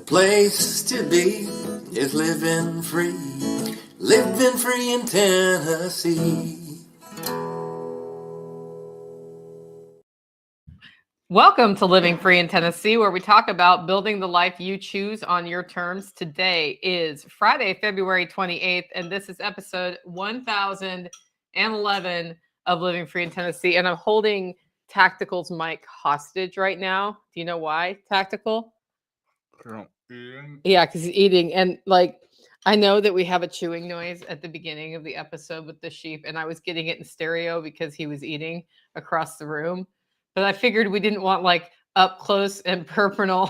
place to be is living free in Tennessee. Welcome to Living Free in Tennessee, where we talk about building the life you choose on your terms. Today is Friday, February 28th, and this is episode 1011 of Living Free in Tennessee. And I'm holding Tactical's mic hostage right now. Do you know why, Tactical? Yeah, because he's eating. And I know that we have a chewing noise at the beginning of the episode with the sheep, and I was getting it in stereo because he was eating across the room. But I figured we didn't want up close and personal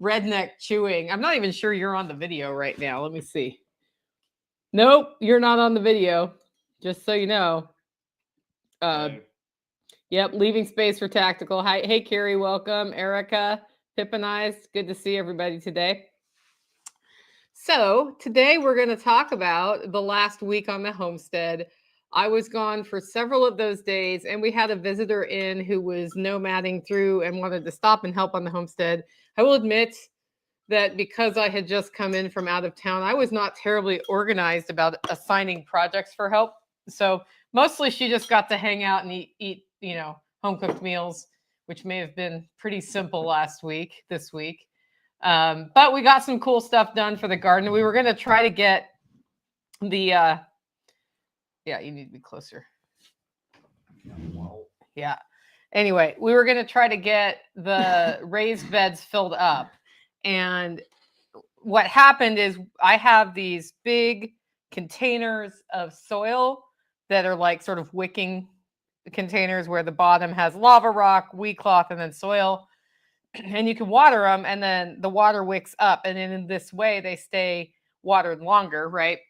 redneck chewing. I'm not even sure you're on the video right now. Let me see. Nope, you're not on the video. Just so you know. Yep, leaving space for Tactical. Hi, hey Carrie, welcome. Erica, Pippinized. Good to see everybody today. So today we're going to talk about the last week on the homestead. I was gone for several of those days, and we had a visitor in who was nomading through and wanted to stop and help on the homestead. I will admit that because I had just come in from out of town, I was not terribly organized about assigning projects for help. So mostly she just got to hang out and eat, home-cooked meals, which may have been pretty simple this week. But we got some cool stuff done for the garden. We were going to try to get the... Yeah, you need to be closer. Yeah. Anyway, we were going to try to get the raised beds filled up. And what happened is I have these big containers of soil that are sort of wicking containers where the bottom has lava rock, wheat cloth, and then soil. And you can water them, and then the water wicks up. And in this way, they stay watered longer, right?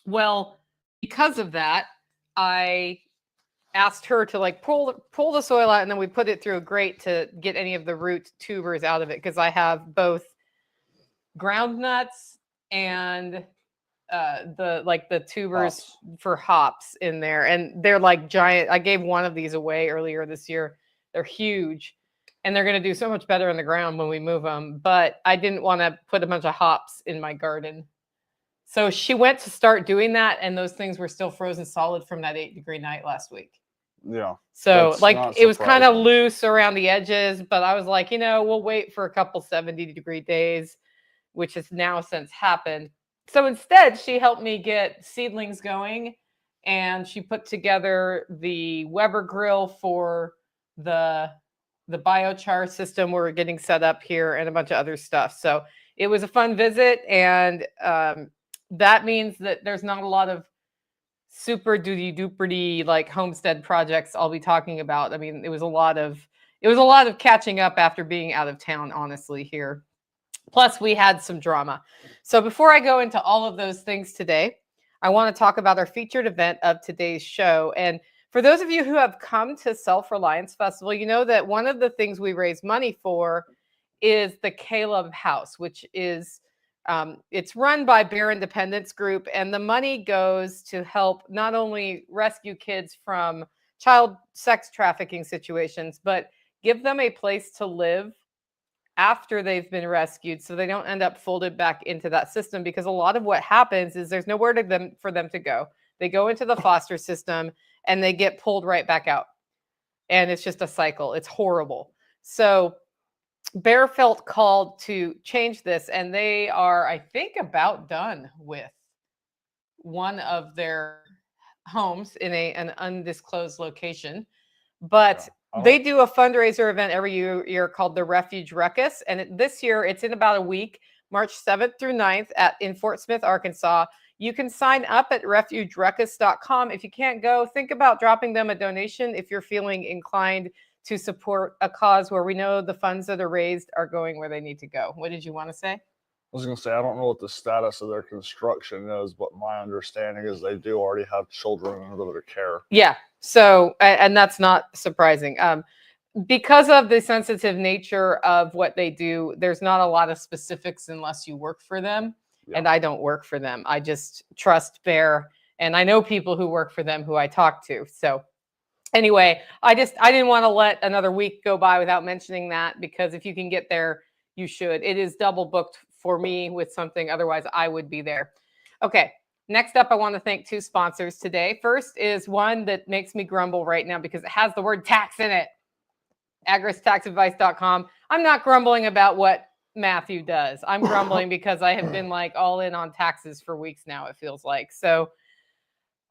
Well, because of that, I asked her to pull the soil out, and then we put it through a grate to get any of the root tubers out of it, because I have both ground nuts and the tubers for hops in there, and they're giant. I gave one of these away earlier this year. They're huge, and they're going to do so much better in the ground when we move them, but I didn't want to put a bunch of hops in my garden. So she went to start doing that, and those things were still frozen solid from that 8-degree night last week. Yeah. So it was kind of loose around the edges, but I was like, we'll wait for a couple 70-degree days, which has now since happened. So instead, she helped me get seedlings going, and she put together the Weber grill for the biochar system we're getting set up here, and a bunch of other stuff. So it was a fun visit, and that means that there's not a lot of super duty-duperty homestead projects I'll be talking about. I mean, it was a lot of catching up after being out of town, honestly, here. Plus, we had some drama. So before I go into all of those things today, I want to talk about our featured event of today's show. And for those of you who have come to Self-Reliance Festival, you know that one of the things we raise money for is the Caleb House, which is it's run by Bear Independence Group, and the money goes to help not only rescue kids from child sex trafficking situations, but give them a place to live after they've been rescued, so they don't end up folded back into that system. Because a lot of what happens is there's nowhere for them to go. They go into the foster system and they get pulled right back out, and it's just a cycle. It's horrible. So Bear felt called to change this, and they are, I think, about done with one of their homes in an undisclosed location. But they do a fundraiser event every year called the Refuge Ruckus, and this year it's in about a week, March 7th through 9th in Fort Smith, Arkansas. You can sign up at refugeruckus.com. If you can't go, think about dropping them a donation if you're feeling inclined to support a cause where we know the funds that are raised are going where they need to go. What did you want to say? I was going to say, I don't know what the status of their construction is, but my understanding is they do already have children under their care. Yeah. So, and that's not surprising. Because of the sensitive nature of what they do, there's not a lot of specifics unless you work for them. Yeah. And I don't work for them. I just trust Bear, and I know people who work for them who I talk to. So anyway, I didn't want to let another week go by without mentioning that, because if you can get there, you should. It is double booked for me with something. Otherwise, I would be there. Okay. Next up, I want to thank 2 sponsors today. First is one that makes me grumble right now because it has the word tax in it. agristaxadvice.com. I'm not grumbling about what Matthew does. I'm grumbling because I have been like all in on taxes for weeks now, it feels like. So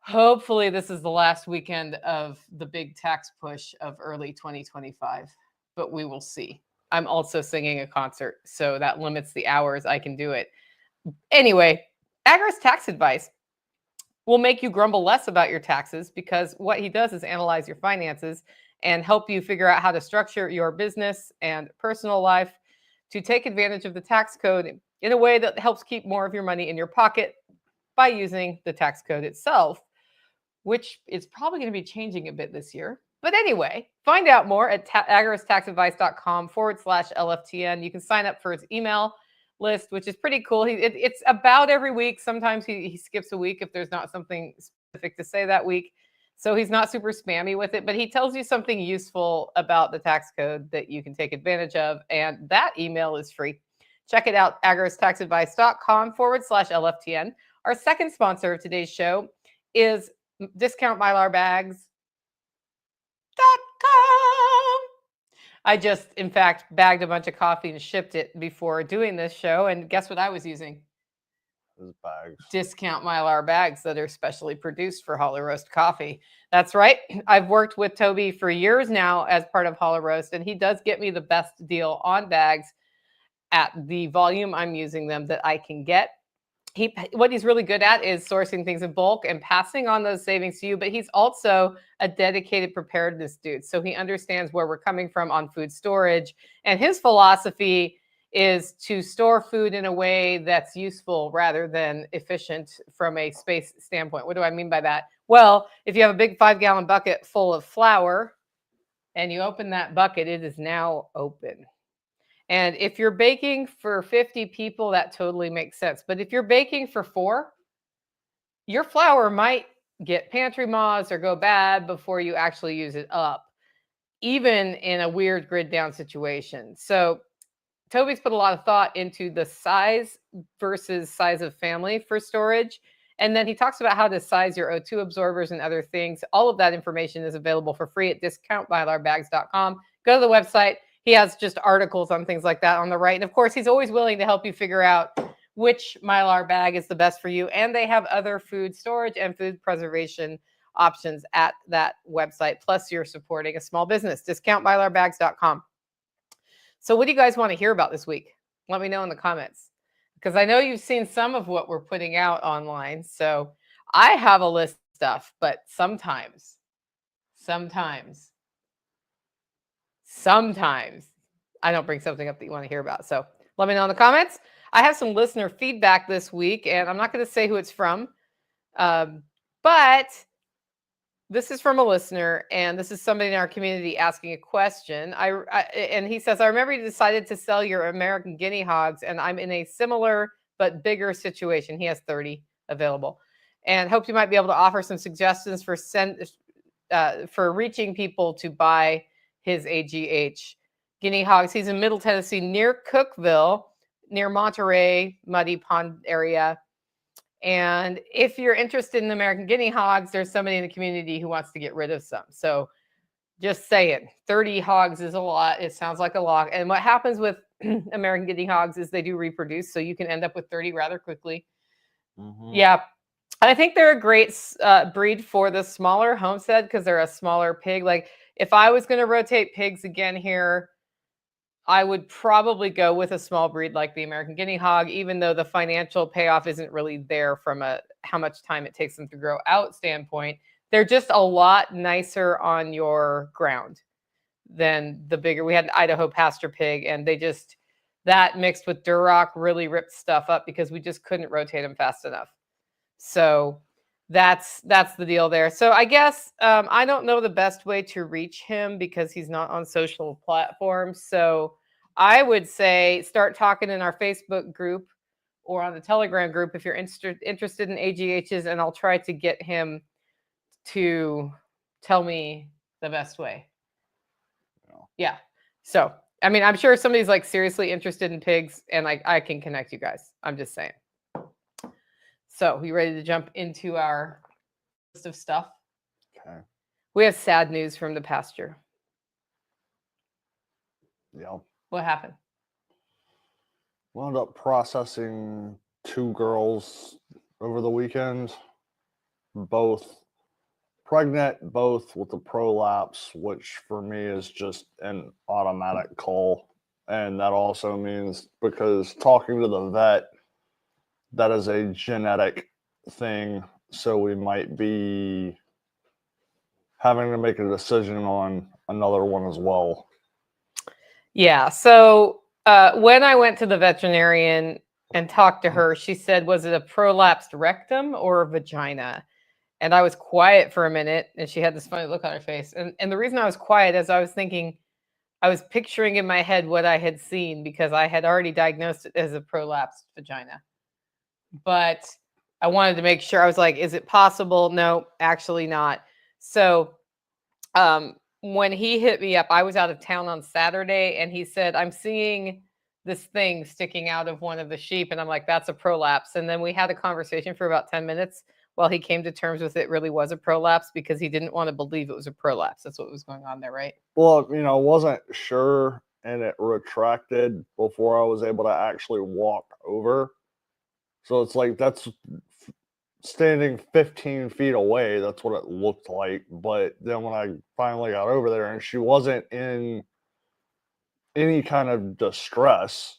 hopefully this is the last weekend of the big tax push of early 2025, but we will see. I'm also singing a concert, so that limits the hours I can do it. Anyway, Agris Tax Advice will make you grumble less about your taxes because what he does is analyze your finances and help you figure out how to structure your business and personal life to take advantage of the tax code in a way that helps keep more of your money in your pocket by using the tax code itself, which is probably going to be changing a bit this year. But anyway, find out more at agristaxadvice.com/LFTN. You can sign up for his email list, which is pretty cool. It's about every week. Sometimes he skips a week if there's not something specific to say that week. So he's not super spammy with it, but he tells you something useful about the tax code that you can take advantage of. And that email is free. Check it out, agristaxadvice.com/LFTN. Our second sponsor of today's show is discountmylarbags.com. I just, in fact, bagged a bunch of coffee and shipped it before doing this show. And guess what I was using? Those bags. Discount Mylar bags that are specially produced for Holler Roast coffee. That's right. I've worked with Toby for years now as part of Holler Roast, and he does get me the best deal on bags at the volume I'm using them that I can get. What he's really good at is sourcing things in bulk and passing on those savings to you, but he's also a dedicated preparedness dude. So he understands where we're coming from on food storage. And his philosophy is to store food in a way that's useful rather than efficient from a space standpoint. What do I mean by that? Well, if you have a big 5-gallon bucket full of flour and you open that bucket, it is now open. And if you're baking for 50 people, that totally makes sense. But if you're baking for 4, your flour might get pantry moths or go bad before you actually use it up, even in a weird grid down situation. So Toby's put a lot of thought into the size versus size of family for storage. And then he talks about how to size your O2 absorbers and other things. All of that information is available for free at discountmylarbags.com. Go to the website. He has just articles on things like that on the right. And of course, he's always willing to help you figure out which Mylar bag is the best for you. And they have other food storage and food preservation options at that website. Plus, you're supporting a small business. Discountmylarbags.com. So what do you guys want to hear about this week? Let me know in the comments, because I know you've seen some of what we're putting out online. So I have a list of stuff, but sometimes I don't bring something up that you want to hear about. So let me know in the comments. I have some listener feedback this week, and I'm not going to say who it's from, but this is from a listener, and this is somebody in our community asking a question. And he says, I remember you decided to sell your American guinea hogs, and I'm in a similar but bigger situation. He has 30 available, and hoped you might be able to offer some suggestions for reaching people to buy his AGH guinea hogs. He's in Middle Tennessee, near Cookville, near Monterey, Muddy Pond area. And if you're interested in American guinea hogs, there's somebody in the community who wants to get rid of some. So just saying, 30 hogs is a lot. It sounds like a lot. And what happens with American guinea hogs is they do reproduce. So you can end up with 30 rather quickly. Mm-hmm. Yeah. I think they're a great breed for the smaller homestead because they're a smaller pig. Like if I was going to rotate pigs again here, I would probably go with a small breed like the American guinea hog, even though the financial payoff isn't really there from a how much time it takes them to grow out standpoint. They're just a lot nicer on your ground than the bigger. We had an Idaho pasture pig, and they just, that mixed with Duroc really ripped stuff up because we just couldn't rotate them fast enough. So that's the deal there. So I guess I don't know the best way to reach him because he's not on social platforms. So I would say start talking in our Facebook group or on the Telegram group if you're interested in AGHs, and I'll try to get him to tell me the best way. Yeah. So I mean, I'm sure somebody's like seriously interested in pigs, and I can connect you guys. I'm just saying. So, you ready to jump into our list of stuff? Okay. We have sad news from the pasture. Yeah. What happened? Wound up processing 2 girls over the weekend, both pregnant, both with a prolapse, which for me is just an automatic call. And that also means, because talking to the vet, that is a genetic thing. So we might be having to make a decision on another one as well. Yeah. So when I went to the veterinarian and talked to her, she said, was it a prolapsed rectum or a vagina? And I was quiet for a minute, and she had this funny look on her face. And the reason I was quiet is I was thinking, I was picturing in my head what I had seen, because I had already diagnosed it as a prolapsed vagina. But I wanted to make sure. I was like, is it possible? No, actually not. So when he hit me up, I was out of town on Saturday, and he said, I'm seeing this thing sticking out of one of the sheep. And I'm like, that's a prolapse. And then we had a conversation for about 10 minutes while he came to terms with it really was a prolapse, because he didn't want to believe it was a prolapse. That's what was going on there, right? Well, wasn't sure, and it retracted before I was able to actually walk over. So it's like, that's standing 15 feet away. That's what it looked like. But then when I finally got over there, and she wasn't in any kind of distress.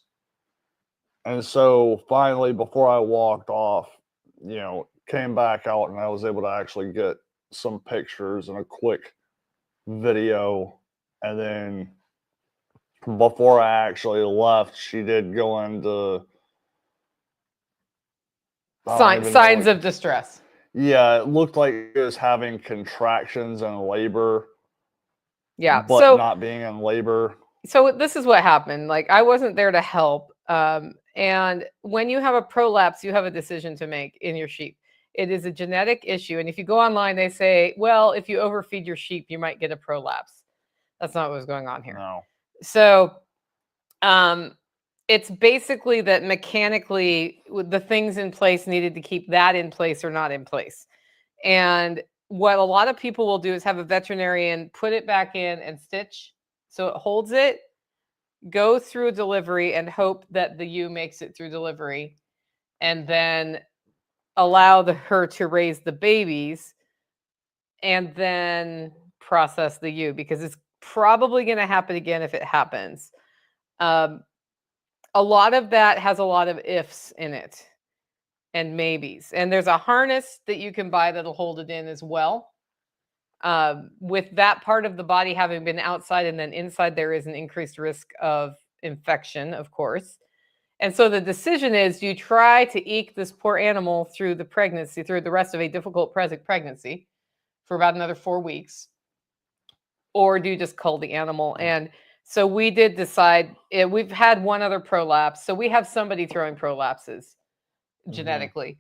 And so finally, before I walked off, came back out, and I was able to actually get some pictures and a quick video. And then before I actually left, she did go into Signs of distress. Yeah, it looked like it was having contractions and labor. Yeah. But not being in labor. So this is what happened. Like, I wasn't there to help. And when you have a prolapse, you have a decision to make in your sheep. It is a genetic issue. And if you go online, they say, well, if you overfeed your sheep, you might get a prolapse. That's not what was going on here. No. So it's basically that mechanically the things in place needed to keep that in place or not in place. And what a lot of people will do is have a veterinarian put it back in and stitch so it holds it, go through a delivery, and hope that the ewe makes it through delivery, and then allow her to raise the babies, and then process the ewe, because it's probably going to happen again if it happens. A lot of that has a lot of ifs in it and maybes. And there's a harness that you can buy that'll hold it in as well. With that part of the body having been outside and then inside, there is an increased risk of infection, of course. And so the decision is, do you try to eke this poor animal through the pregnancy, through the rest of a difficult pregnancy for about another 4 weeks, or do you just cull the animal? And so we did decide, we've had one other prolapse. So we have somebody throwing prolapses genetically.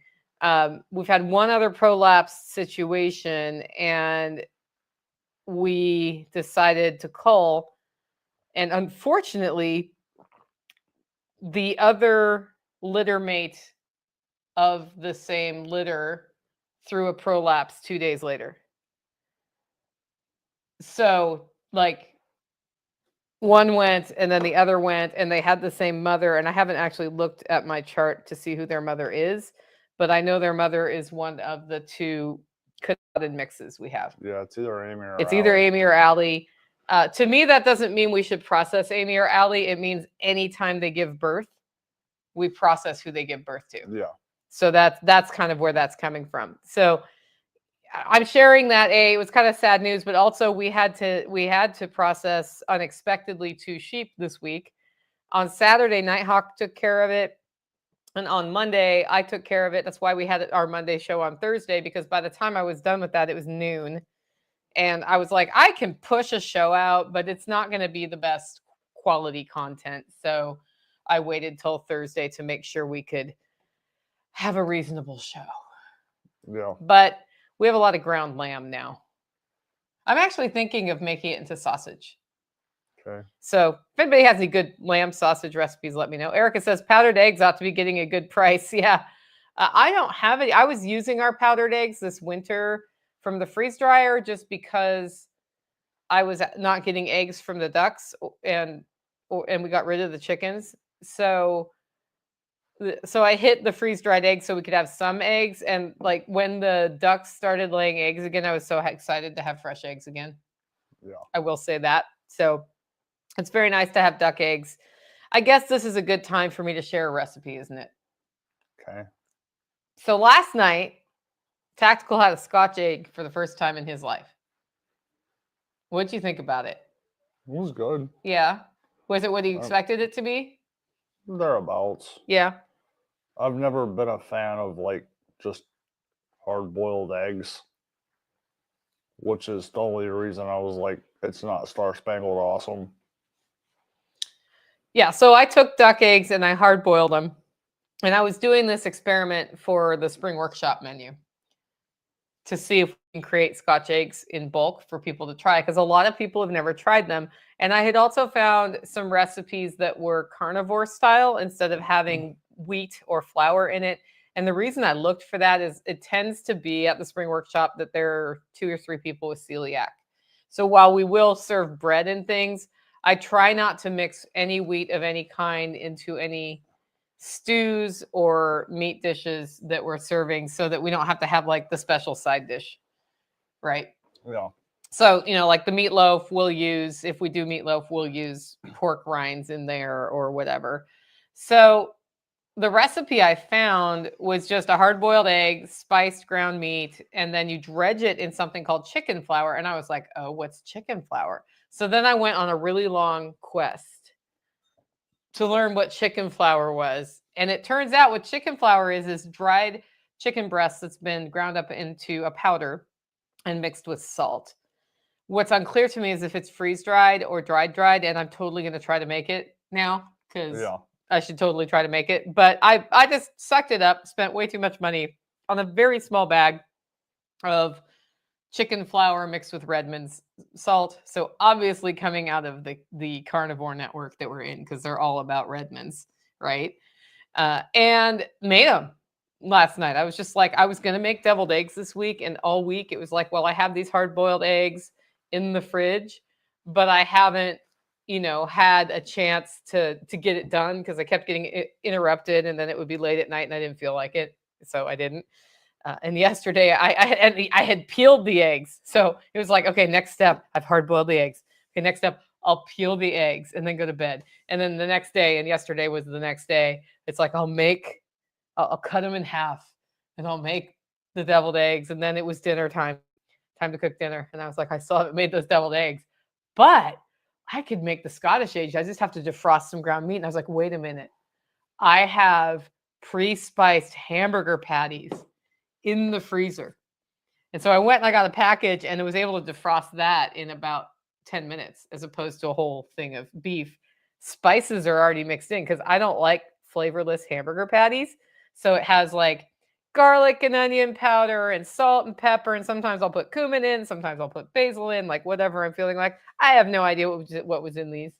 We've had one other prolapse situation, and we decided to cull. And unfortunately, the other litter mate of the same litter threw a prolapse 2 days later. So, like, one went and then the other went, and they had the same mother. And I haven't actually looked at my chart to see who their mother is, but I know their mother is one of the 2 cut-in mixes we have. Yeah, it's either Amy or It's Allie. either Amy or Allie. To me, that doesn't mean we should process Amy or Allie. It means anytime they give birth, we process who they give birth to. Yeah. So that's kind of where that's coming from. So I'm sharing that. It was kind of sad news, but also we had to process unexpectedly 2 sheep this week. On Saturday, Nighthawk took care of it, and on Monday I took care of it. That's why we had our Monday show on Thursday, because by the time I was done with that, it was noon, and I was like, I can push a show out, but it's not going to be the best quality content. So I waited till Thursday to make sure we could have a reasonable show. Yeah. But we have a lot of ground lamb now. I'm actually thinking of making it into sausage. Okay. So if anybody has any good lamb sausage recipes, let me know. Erica says powdered eggs ought to be getting a good price. Yeah. I don't have any. I was using our powdered eggs this winter from the freeze dryer just because I was not getting eggs from the ducks and we got rid of the chickens. So I hit the freeze dried eggs so we could have some eggs. And like when the ducks started laying eggs again, I was so excited to have fresh eggs again. Yeah. I will say that. So it's very nice to have duck eggs. I guess this is a good time for me to share a recipe, isn't it? Okay. So last night, Tactical had a Scotch egg for the first time in his life. What'd you think about it? It was good. Yeah. Was it what he expected it to be? Thereabouts. Yeah. I've never been a fan of like just hard-boiled eggs, which is the only reason I was like, it's not Star Spangled Awesome. Yeah, so I took duck eggs and I hard boiled them. And I was doing this experiment for the spring workshop menu to see if we can create Scotch eggs in bulk for people to try, because a lot of people have never tried them. And I had also found some recipes that were carnivore style instead of having wheat or flour in it. And the reason I looked for that is it tends to be at the spring workshop that there are 2 or 3 people with celiac. So while we will serve bread and things, I try not to mix any wheat of any kind into any stews or meat dishes that we're serving so that we don't have to have like the special side dish, right? Yeah. So, like the meatloaf we'll use, if we do meatloaf, we'll use pork rinds in there or whatever. So the recipe I found was just a hard-boiled egg, spiced ground meat, and then you dredge it in something called chicken flour. And I was like, oh, what's chicken flour? So then I went on a really long quest to learn what chicken flour was. And it turns out what chicken flour is dried chicken breast that's been ground up into a powder and mixed with salt. What's unclear to me is if it's freeze-dried or dried, and I'm totally going to try to make it now because I should totally try to make it. But I just sucked it up, spent way too much money on a very small bag of chicken flour mixed with Redmond's salt. So obviously coming out of the carnivore network that we're in, because they're all about Redmond's, right? And made them last night. I was just like, I was going to make deviled eggs this week, and all week it was like, well, I have these hard-boiled eggs in the fridge, but I haven't, had a chance to get it done because I kept getting interrupted, and then it would be late at night and I didn't feel like it. So I didn't. And yesterday I had peeled the eggs. So it was like, okay, next step, I've hard boiled the eggs. Okay, next step, I'll peel the eggs and then go to bed. And then the next day, and yesterday was the next day, it's like, I'll cut them in half and I'll make the deviled eggs. And then it was dinner time to cook dinner. And I was like, I still haven't made those deviled eggs, but I could make the Scottish eggs. I just have to defrost some ground meat. And I was like, wait a minute. I have pre-spiced hamburger patties in the freezer. And so I went and I got a package and was able to defrost that in about 10 minutes as opposed to a whole thing of beef. Spices are already mixed in because I don't like flavorless hamburger patties. So it has like garlic and onion powder and salt and pepper. And sometimes I'll put cumin in. Sometimes I'll put basil in, like whatever I'm feeling like. I have no idea what was in these.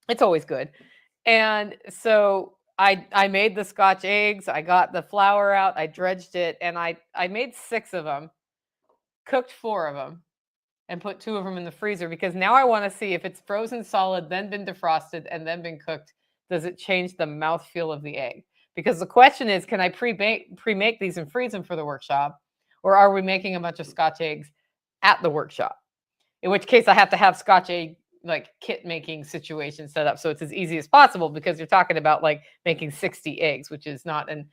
It's always good. And so I made the Scotch eggs. I got the flour out. I dredged it. And I made 6 of them, cooked 4 of them, and put 2 of them in the freezer because now I want to see if it's frozen solid, then been defrosted, and then been cooked, does it change the mouthfeel of the egg? Because the question is, can I pre-make these and freeze them for the workshop? Or are we making a bunch of Scotch eggs at the workshop? In which case I have to have Scotch egg like kit making situation set up so it's as easy as possible because you're talking about like making 60 eggs, which is not an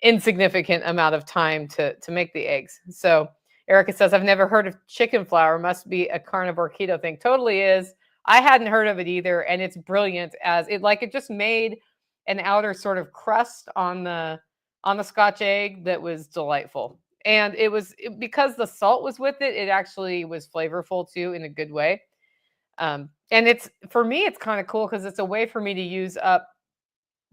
insignificant amount of time to make the eggs. So Erica says, I've never heard of chicken flour. Must be a carnivore keto thing. Totally is. I hadn't heard of it either. And it's brilliant as it just made an outer sort of crust on the Scotch egg that was delightful. And because the salt was with it, it actually was flavorful too in a good way. And for me, it's kind of cool because it's a way for me to use up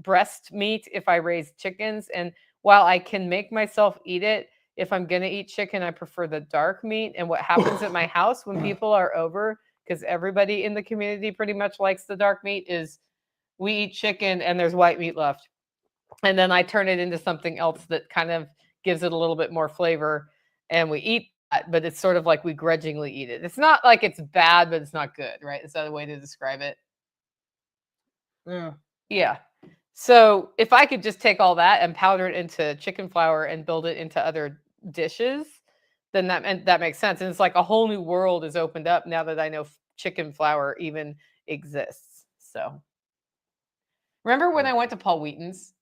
breast meat if I raise chickens. And while I can make myself eat it, if I'm going to eat chicken, I prefer the dark meat. And what happens at my house when people are over, because everybody in the community pretty much likes the dark meat, is we eat chicken and there's white meat left. And then I turn it into something else that kind of gives it a little bit more flavor, and we eat that, but it's sort of like we grudgingly eat it. It's not like it's bad, but it's not good, right? Is that a way to describe it? Yeah. Yeah. So if I could just take all that and powder it into chicken flour and build it into other dishes, then that makes sense. And it's like a whole new world is opened up now that I know chicken flour even exists. So remember when I went to Paul Wheaton's?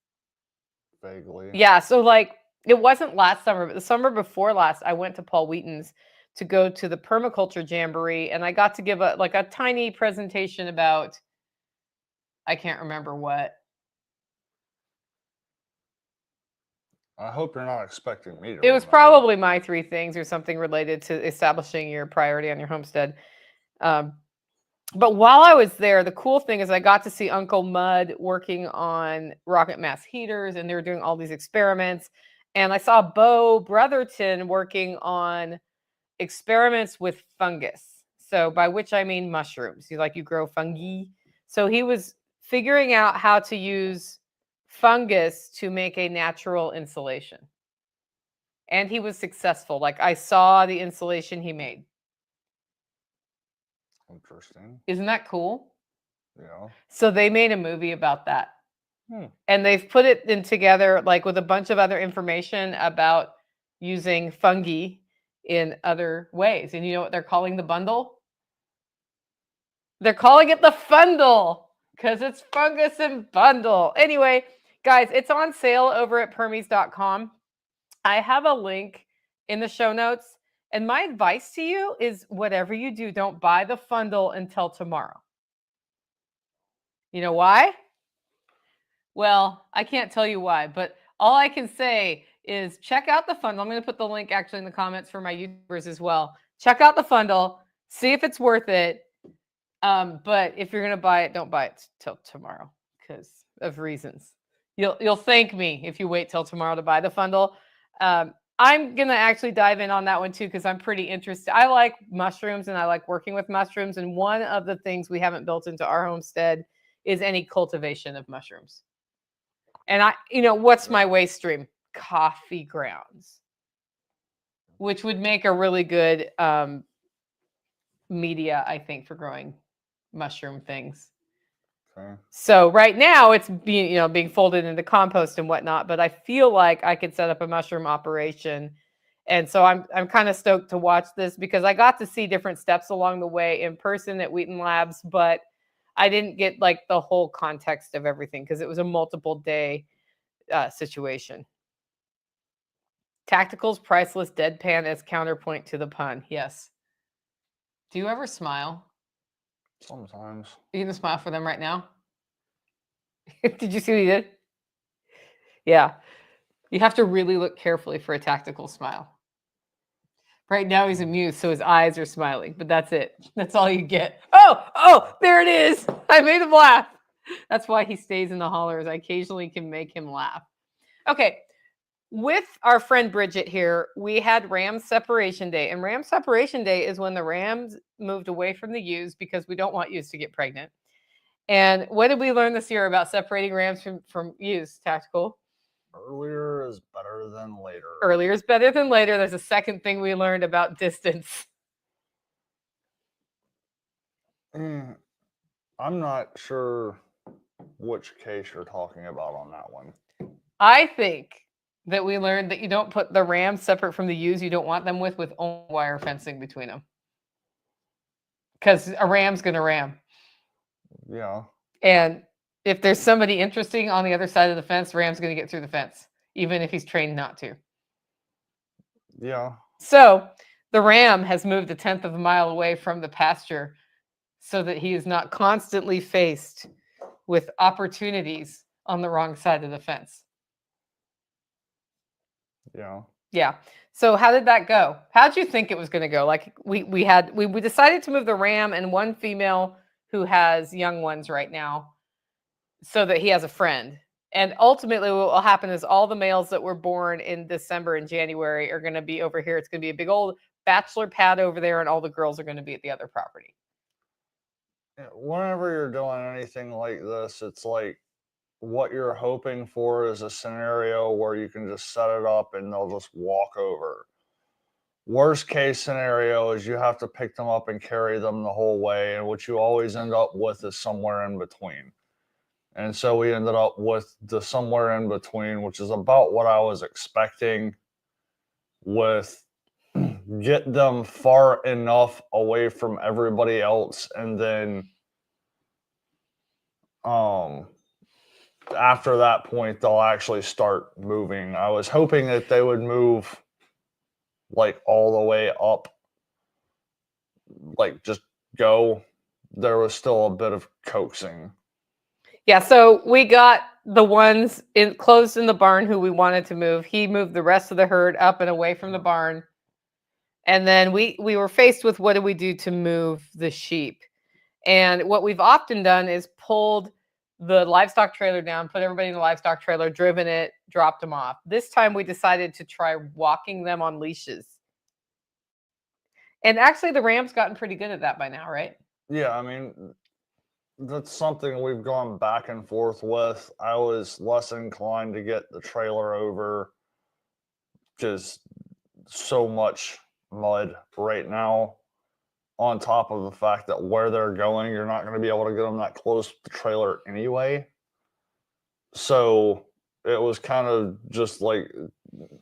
Vaguely. Yeah. So like it wasn't last summer, but the summer before last, I went to Paul Wheaton's to go to the permaculture jamboree, and I got to give a tiny presentation about, I can't remember what. I hope you're not expecting me to. It was probably my 3 things or something related to establishing your priority on your homestead. But while I was there, the cool thing is I got to see Uncle Mud working on rocket mass heaters, and they were doing all these experiments. And I saw Bo Brotherton working on experiments with fungus. So by which I mean mushrooms. You grow fungi. So he was figuring out how to use fungus to make a natural insulation. And he was successful. Like I saw the insulation he made. Interesting. Isn't that cool? Yeah. So they made a movie about that. And they've put it in together like with a bunch of other information about using fungi in other ways. And you know what they're calling the bundle? They're calling it the fundle because it's fungus and bundle. Anyway, guys, it's on sale over at permies.com. I have a link in the show notes. And my advice to you is whatever you do, don't buy the fundle until tomorrow. You know why? Well, I can't tell you why, but all I can say is check out the fundle. I'm going to put the link actually in the comments for my YouTubers as well. Check out the fundle, see if it's worth it. But if you're going to buy it, don't buy it till tomorrow because of reasons. You'll thank me if you wait till tomorrow to buy the fundle. I'm going to actually dive in on that one too because I'm pretty interested. I like mushrooms and I like working with mushrooms. And one of the things we haven't built into our homestead is any cultivation of mushrooms. And what's my waste stream? Coffee grounds, which would make a really good media, I think, for growing mushroom things. Okay. So right now it's being folded into compost and whatnot, but I feel like I could set up a mushroom operation. And so I'm kind of stoked to watch this because I got to see different steps along the way in person at Wheaton Labs, but I didn't get like the whole context of everything because it was a multiple day situation. Tactical's priceless deadpan as counterpoint to the pun. Yes. Do you ever smile? Sometimes. Are you gonna smile for them right now? Did you see what he did? Yeah. You have to really look carefully for a tactical smile. Right now he's amused, so his eyes are smiling, but that's it. That's all you get. Oh, there it is. I made him laugh. That's why he stays in the hollers. I occasionally can make him laugh. Okay. With our friend Bridget here, we had ram separation day. And ram separation day is when the rams moved away from the ewes because we don't want ewes to get pregnant. And what did we learn this year about separating rams from ewes, Tactical? Earlier is better than later. Earlier is better than later. There's a second thing we learned about distance. I'm not sure which case you're talking about on that one. I think that we learned that you don't put the rams separate from the ewes you don't want them with only wire fencing between them. Because a ram's going to ram. Yeah. And if there's somebody interesting on the other side of the fence, ram's going to get through the fence, even if he's trained not to. Yeah. So the ram has moved 1/10 of a mile away from the pasture so that he is not constantly faced with opportunities on the wrong side of the fence. Yeah. Yeah. So how did that go? How'd you think it was going to go? Like we decided to move the ram and one female who has young ones right now so that he has a friend. And ultimately what will happen is all the males that were born in December and January are going to be over here. It's going to be a big old bachelor pad over there and all the girls are going to be at the other property. Whenever you're doing anything like this, it's like what you're hoping for is a scenario where you can just set it up and they'll just walk over. Worst case scenario is you have to pick them up and carry them the whole way, and what you always end up with is somewhere in between. And so we ended up with the somewhere in between, which is about what I was expecting, with get them far enough away from everybody else, and then after that point they'll actually start moving. I was hoping that they would move like all the way up, like just go. There was still a bit of coaxing. Yeah, so we got the ones closed in the barn who we wanted to move. He moved the rest of the herd up and away from the barn. And then we were faced with what do we do to move the sheep? And what we've often done is pulled the livestock trailer down, put everybody in the livestock trailer, driven it, dropped them off. This time we decided to try walking them on leashes. And actually the ram's gotten pretty good at that by now, right? Yeah, I mean, that's something we've gone back and forth with. I was less inclined to get the trailer over because so much mud right now, on top of the fact that where they're going, you're not going to be able to get them that close to the trailer anyway. So it was kind of just like,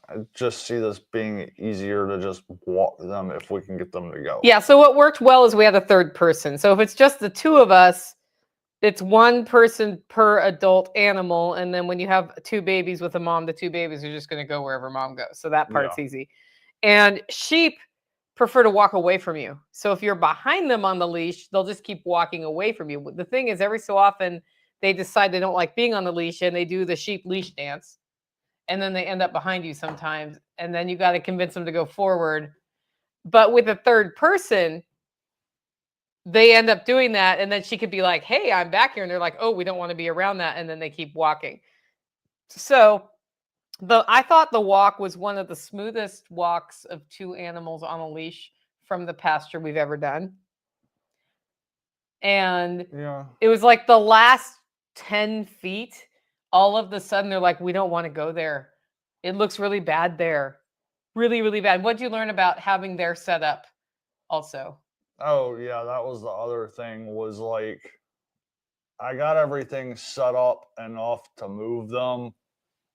I just see this being easier to just walk them if we can get them to go. Yeah, so what worked well is we had a third person. So if it's just the two of us, it's one person per adult animal. And then when you have two babies with a mom, the two babies are just going to go wherever mom goes. So that part's easy. And sheep prefer to walk away from you. So if you're behind them on the leash, they'll just keep walking away from you. The thing is, every so often, they decide they don't like being on the leash and they do the sheep leash dance. And then they end up behind you sometimes. And then you got to convince them to go forward. But with a third person, they end up doing that. And then she could be like, hey, I'm back here. And they're like, oh, we don't want to be around that. And then they keep walking. So I thought the walk was one of the smoothest walks of two animals on a leash from the pasture we've ever done. And it was like the last 10 feet, all of a sudden they're like, we don't want to go there. It looks really bad there. Really, really bad. What did you learn about having their setup also? Oh, yeah, that was the other thing, was like, I got everything set up enough to move them.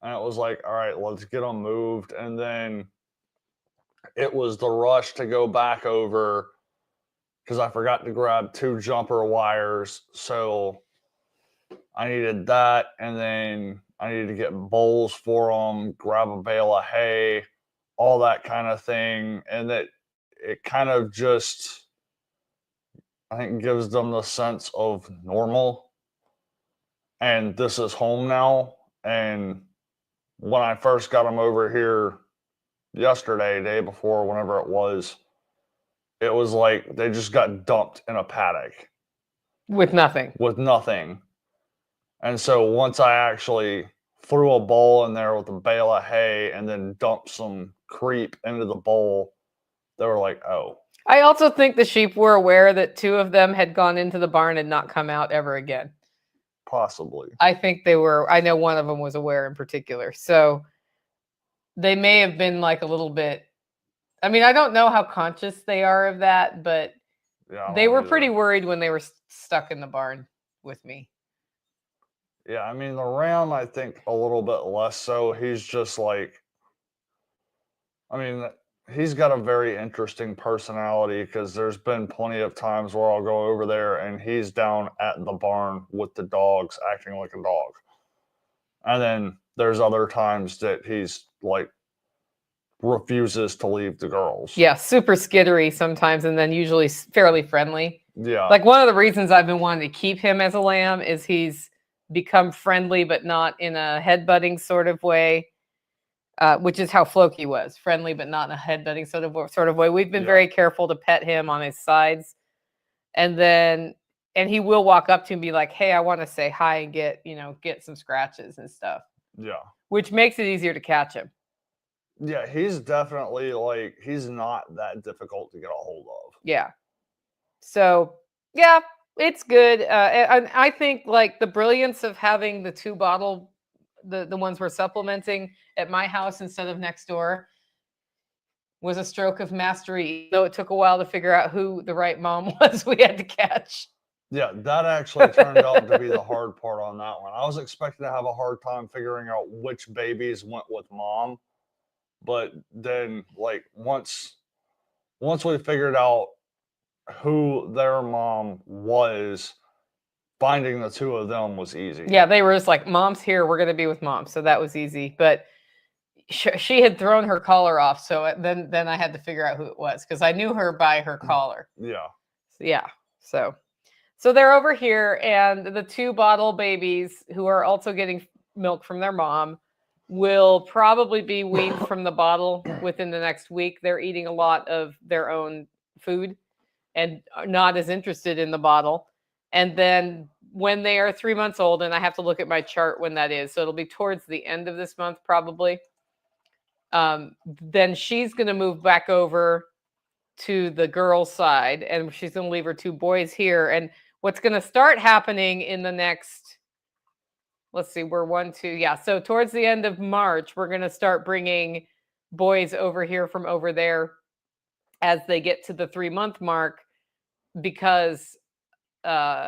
And it was like, all right, let's get them moved. And then it was the rush to go back over because I forgot to grab 2 jumper wires. So I needed that. And then I needed to get bowls for them, grab a bale of hay, all that kind of thing. And that it kind of just, I think, gives them the sense of normal. And this is home now. And when I first got them over here yesterday, day before, whenever it was like they just got dumped in a paddock. With nothing. And so once I actually threw a bowl in there with a bale of hay and then dumped some creep into the bowl, they were like, oh. I also think the sheep were aware that 2 of them had gone into the barn and not come out ever again. Possibly. I think they were. I know one of them was aware in particular. So they may have been like a little bit, I mean, I don't know how conscious they are of that, but they were pretty worried when they were stuck in the barn with me. Yeah, I mean, the ram, I think a little bit less so. He's just like, I mean, he's got a very interesting personality because there's been plenty of times where I'll go over there and he's down at the barn with the dogs acting like a dog. And then there's other times that he's like refuses to leave the girls. Yeah, super skittery sometimes and then usually fairly friendly. Yeah. Like one of the reasons I've been wanting to keep him as a lamb is he's become friendly, but not in a headbutting sort of way. Which is how Floki was, friendly but not in a headbutting sort of way. We've been very careful to pet him on his sides, and he will walk up to and be like, "Hey, I want to say hi and get some scratches and stuff." Yeah, which makes it easier to catch him. Yeah, he's definitely he's not that difficult to get a hold of. Yeah. So yeah, It's good. And I think like the brilliance of having the 2 bottle, the ones we're supplementing at my house instead of next door was a stroke of mastery, though it took a while to figure out who the right mom was we had to catch. Yeah, that actually turned out to be the hard part on that one. I was expecting to have a hard time figuring out which babies went with mom, but then like once we figured out who their mom was, finding the 2 of them was easy. Yeah, they were just like, mom's here, we're going to be with mom. So that was easy. But she had thrown her collar off. So then I had to figure out who it was because I knew her by her collar. Yeah. Yeah. So they're over here, and the 2 bottle babies who are also getting milk from their mom will probably be weaned from the bottle within the next week. They're eating a lot of their own food and are not as interested in the bottle. And then when they are 3 months old, and I have to look at my chart when that is, so it'll be towards the end of this month probably. Then she's going to move back over to the girls' side, and she's going to leave her 2 boys here. And what's going to start happening in the next, let's see, we're 1, 2, yeah. So towards the end of March, we're going to start bringing boys over here from over there as they get to the 3-month mark, because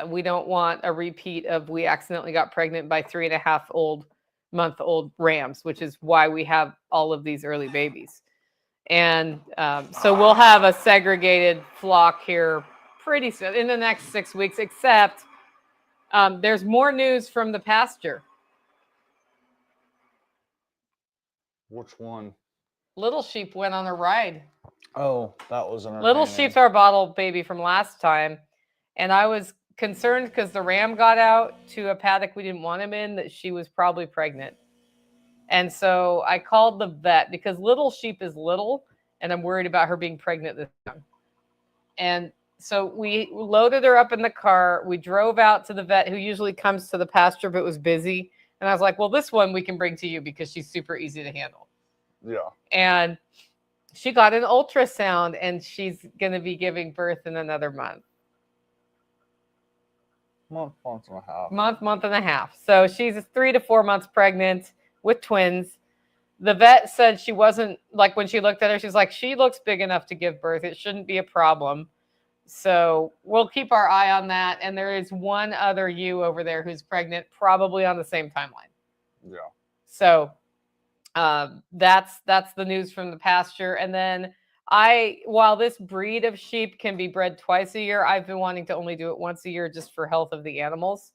we don't want a repeat of we accidentally got pregnant by 3.5-month-old rams, which is why we have all of these early babies. And so we'll have a segregated flock here pretty soon in the next 6 weeks, except there's more news from the pasture. Which one? Little Sheep went on a ride. Oh, that was entertaining. Little Sheep's our bottle baby from last time. And I was concerned because the ram got out to a paddock we didn't want him in, that she was probably pregnant. And so I called the vet because Little Sheep is little, and I'm worried about her being pregnant this young. And so we loaded her up in the car. We drove out to the vet who usually comes to the pasture, but was busy. And I was like, well, this one we can bring to you because she's super easy to handle. Yeah. And she got an ultrasound, and she's going to be giving birth in another month. Month and a half. Month and a half. So she's 3 to 4 months pregnant with twins. The vet said she wasn't, like when she looked at her, she's like, she looks big enough to give birth. It shouldn't be a problem. So we'll keep our eye on that. And there is one other ewe over there who's pregnant, probably on the same timeline. Yeah. So that's the news from the pasture. And then while this breed of sheep can be bred twice a year, I've been wanting to only do it once a year just for health of the animals,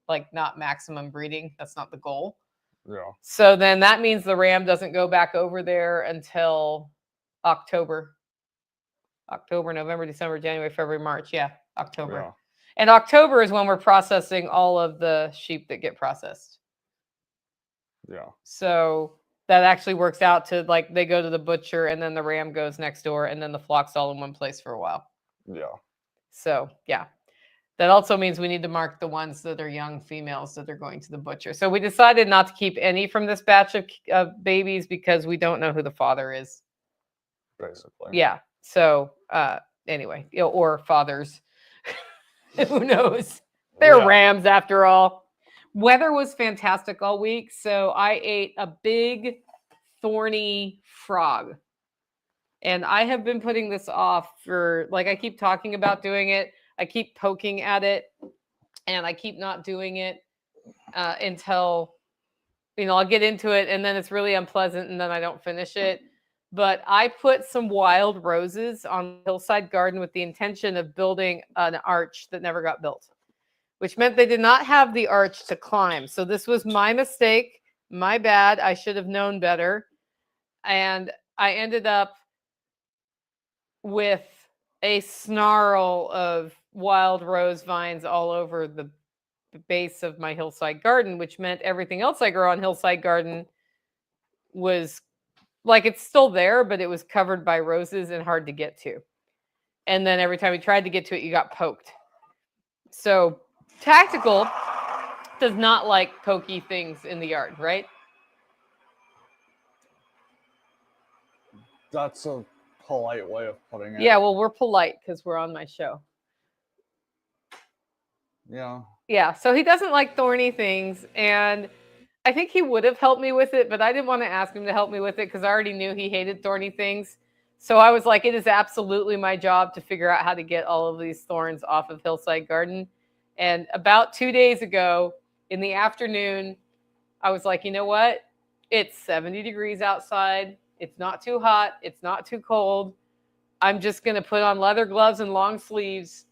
like not maximum breeding. That's not the goal. Yeah. So then that means the ram doesn't go back over there until October, November, December, January, February, March. Yeah, October. Yeah. And October is when we're processing all of the sheep that get processed. Yeah. So that actually works out to like they go to the butcher, and then the ram goes next door, and then the flock's all in one place for a while. Yeah. So yeah. That also means we need to mark the ones that are young females that are going to the butcher. So we decided not to keep any from this batch of babies because we don't know who the father is. Basically. Yeah. So anyway, or fathers. Who knows? They're rams after all. Weather was fantastic all week. So I ate a big thorny frog. And I have been putting this off for, like, I keep talking about doing it. I keep poking at it, and I keep not doing it until, I'll get into it, and then it's really unpleasant, and then I don't finish it. But I put some wild roses on hillside garden with the intention of building an arch that never got built, which meant they did not have the arch to climb. So this was my mistake, my bad. I should have known better. And I ended up with a snarl of wild rose vines all over the base of my hillside garden, which meant everything else I grow on hillside garden was like, it's still there, but it was covered by roses and hard to get to. And then every time you tried to get to it, you got poked. So Tactical does not like pokey things in the yard, right? That's a polite way of putting it. Yeah, well, we're polite because we're on my show. Yeah. Yeah, so he doesn't like thorny things, and I think he would have helped me with it, but I didn't want to ask him to help me with it because I already knew he hated thorny things. So I was like, it is absolutely my job to figure out how to get all of these thorns off of Hillside Garden. And about 2 days ago in the afternoon, I was like, you know what? It's 70 degrees outside. It's not too hot. It's not too cold. I'm just going to put on leather gloves and long sleeves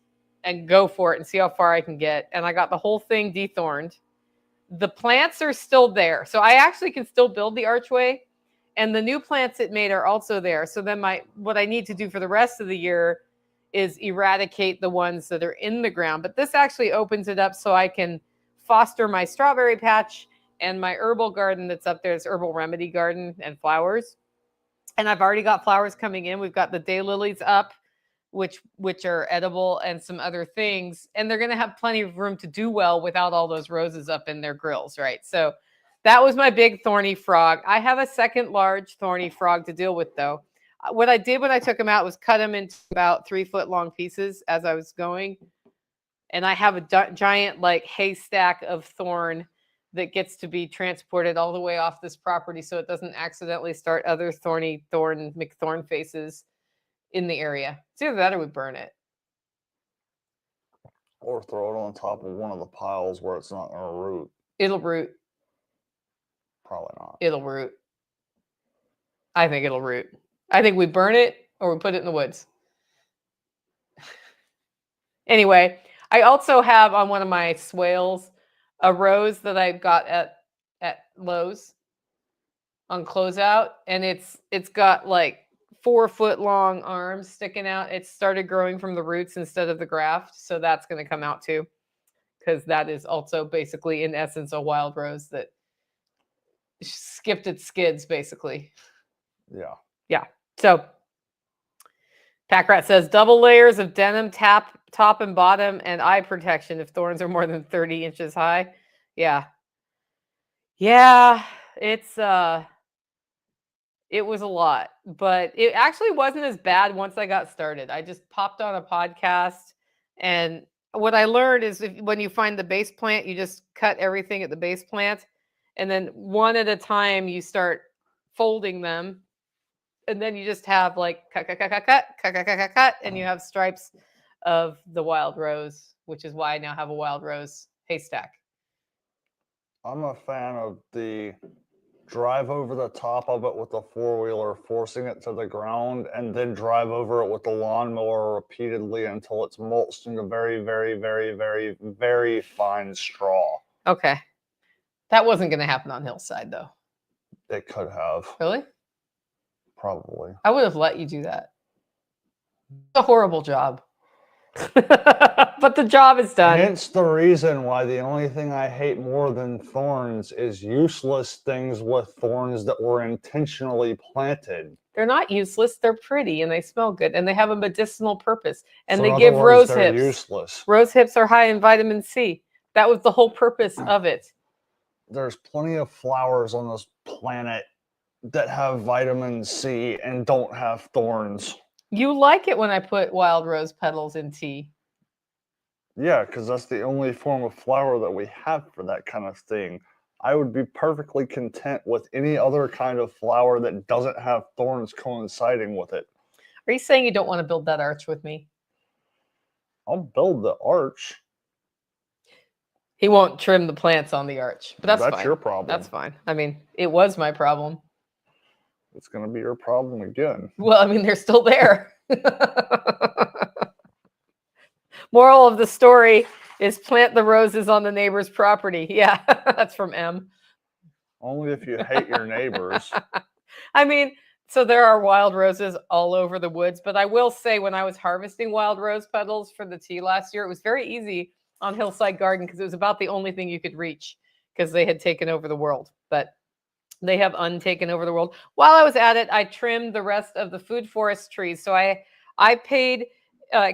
and go for it and see how far I can get. And I got the whole thing dethorned. The plants are still there. So I actually can still build the archway. And the new plants it made are also there. So then what I need to do for the rest of the year is eradicate the ones that are in the ground. But this actually opens it up so I can foster my strawberry patch and my herbal garden that's up there. It's herbal remedy garden and flowers. And I've already got flowers coming in. We've got the daylilies up, which are edible, and some other things. And they're going to have plenty of room to do well without all those roses up in their grills, right? So that was my big thorny frog. I have a second large thorny frog to deal with, though. What I did when I took him out was cut him into about 3-foot long pieces as I was going. And I have a giant like haystack of thorn that gets to be transported all the way off this property so it doesn't accidentally start other McThorn faces in the area. It's either that or we burn it. Or throw it on top of one of the piles where it's not going to root. It'll root. Probably not. It'll root. I think it'll root. I think we burn it or we put it in the woods. Anyway, I also have on one of my swales a rose that I got at Lowe's on closeout, and it's got like 4-foot long arms sticking out. It started growing from the roots instead of the graft, so that's going to come out too, because that is also basically in essence a wild rose that skipped its skids basically. Yeah. So Pack Rat says double layers of denim top and bottom and eye protection if thorns are more than 30 inches high. Yeah, it was a lot, but it actually wasn't as bad once I got started. I just popped on a podcast, and what I learned is when you find the base plant, you just cut everything at the base plant, and then one at a time you start folding them, and then you just have like cut, and you have stripes of the wild rose, which is why I now have a wild rose haystack. I'm a fan of the drive over the top of it with the four-wheeler, forcing it to the ground, and then drive over it with the lawnmower repeatedly until it's mulched into very, very, very, very, very fine straw. Okay. That wasn't going to happen on Hillside, though. It could have. Really? Probably. I would have let you do that. It's a horrible job. But the job is done. Hence the reason why the only thing I hate more than thorns is useless things with thorns that were intentionally planted. They're not useless. They're pretty and they smell good and they have a medicinal purpose. And So they in give other words, rose they're hips. Useless. Rose hips are high in vitamin C. That was the whole purpose of it. There's plenty of flowers on this planet that have vitamin C and don't have thorns. You like it when I put wild rose petals in tea. Yeah, because that's the only form of flower that we have for that kind of thing. I would be perfectly content with any other kind of flower that doesn't have thorns coinciding with it. Are you saying you don't want to build that arch with me? I'll build the arch. He won't trim the plants on the arch, but that's fine. That's your problem. That's fine. I mean, it was my problem. It's going to be your problem again. Well, I mean, they're still there. Moral of the story is plant the roses on the neighbor's property. Yeah, that's from M. Only if you hate your neighbors. I mean, so there are wild roses all over the woods, but I will say when I was harvesting wild rose petals for the tea last year, it was very easy on Hillside Garden because it was about the only thing you could reach because they had taken over the world. But they have untaken over the world. While I was at it, I trimmed the rest of the food forest trees. So I paid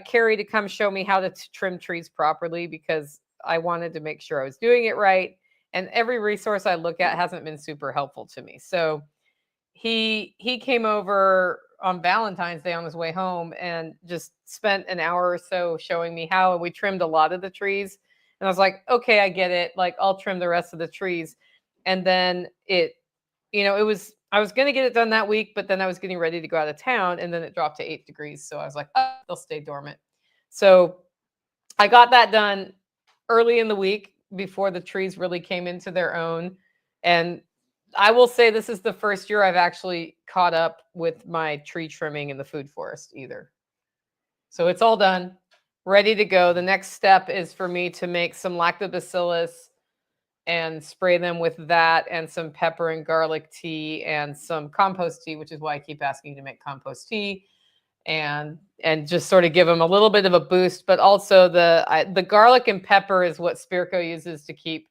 Carrie to come show me how to trim trees properly because I wanted to make sure I was doing it right. And every resource I look at hasn't been super helpful to me. So he came over on Valentine's Day on his way home and just spent an hour or so showing me how. And we trimmed a lot of the trees. And I was like, okay, I get it. Like, I'll trim the rest of the trees. And then I was going to get it done that week, but then I was getting ready to go out of town, and then it dropped to 8 degrees. So I was like, oh, they'll stay dormant. So I got that done early in the week before the trees really came into their own. And I will say this is the first year I've actually caught up with my tree trimming in the food forest either. So it's all done, ready to go. The next step is for me to make some lactobacillus and spray them with that and some pepper and garlic tea and some compost tea, which is why I keep asking you to make compost tea, and just sort of give them a little bit of a boost. But also the garlic and pepper is what Spirko uses to keep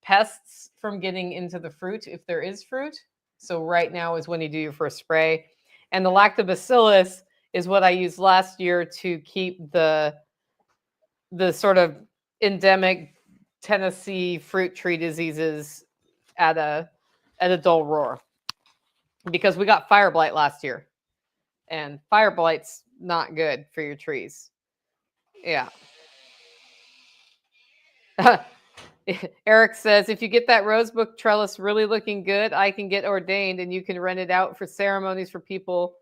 pests from getting into the fruit if there is fruit. So right now is when you do your first spray. And the lactobacillus is what I used last year to keep the sort of endemic Tennessee fruit tree diseases at a dull roar, because we got fire blight last year, and fire blight's not good for your trees. Yeah. Eric says, if you get that rosebook trellis really looking good, I can get ordained and you can rent it out for ceremonies for people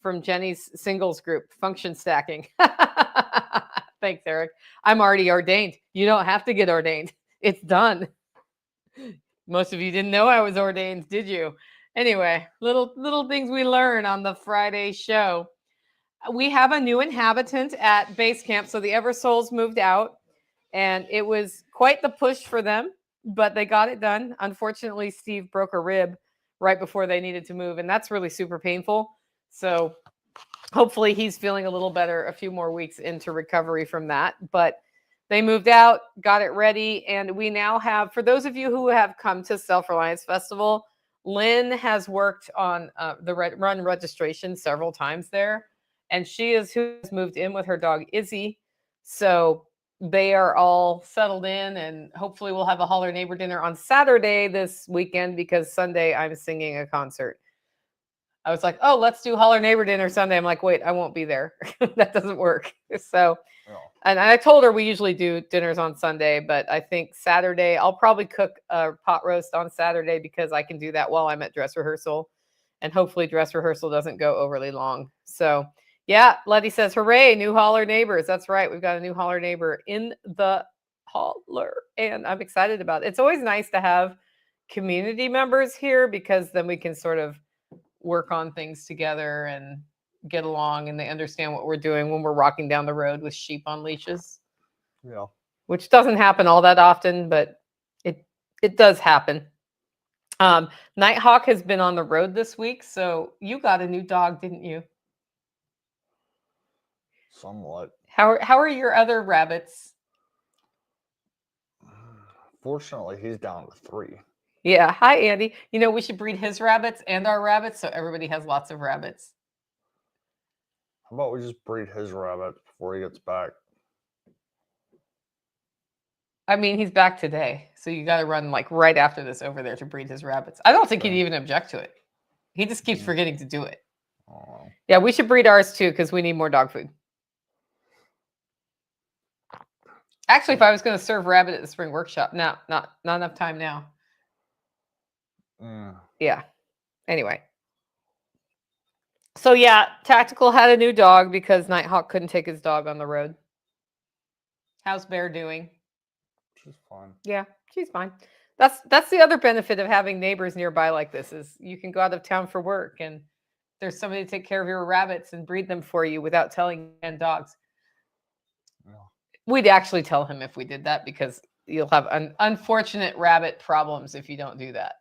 from Jenny's singles group, function stacking. Thanks, Eric. I'm already ordained. You don't have to get ordained. It's done. Most of you didn't know I was ordained, did you? Anyway, little things we learn on the Friday show. We have a new inhabitant at base camp. So the Eversoles moved out, and it was quite the push for them, but they got it done. Unfortunately, Steve broke a rib right before they needed to move, and that's really super painful. So hopefully he's feeling a little better a few more weeks into recovery from that. But they moved out, got it ready, and we now have, for those of you who have come to Self-Reliance Festival, Lynn has worked on the run registration several times there, and she is who has moved in with her dog Izzy. So they are all settled in, and hopefully we'll have a Holler Neighbor Dinner on Saturday this weekend, because Sunday I'm singing a concert. I was like, oh, let's do Holler Neighbor Dinner Sunday. I'm like, wait, I won't be there. That doesn't work. So, and I told her we usually do dinners on Sunday, but I think Saturday, I'll probably cook a pot roast on Saturday, because I can do that while I'm at dress rehearsal. And hopefully dress rehearsal doesn't go overly long. So yeah, Letty says, hooray, new Holler neighbors. That's right. We've got a new Holler neighbor in the Holler, and I'm excited about it. It's always nice to have community members here, because then we can sort of work on things together and get along, and they understand what we're doing when we're walking down the road with sheep on leashes. Yeah. Which doesn't happen all that often, but it does happen. Nighthawk has been on the road this week, so you got a new dog, didn't you? Somewhat. How are your other rabbits? Fortunately, he's down to 3. Yeah. Hi, Andy. You know, we should breed his rabbits and our rabbits, so everybody has lots of rabbits. How about we just breed his rabbit before he gets back? I mean, he's back today, so you got to run like right after this over there to breed his rabbits. I don't think he'd even object to it. He just keeps forgetting to do it. Oh. Yeah, we should breed ours too, because we need more dog food. Actually, if I was going to serve rabbit at the spring workshop, no, not enough time now. Yeah. Anyway. So yeah, Tactical had a new dog because Nighthawk couldn't take his dog on the road. How's Bear doing? She's fine. Yeah, she's fine. That's the other benefit of having neighbors nearby like this, is you can go out of town for work and there's somebody to take care of your rabbits and breed them for you without telling and dogs. Yeah. We'd actually tell him if we did that, because you'll have unfortunate rabbit problems if you don't do that.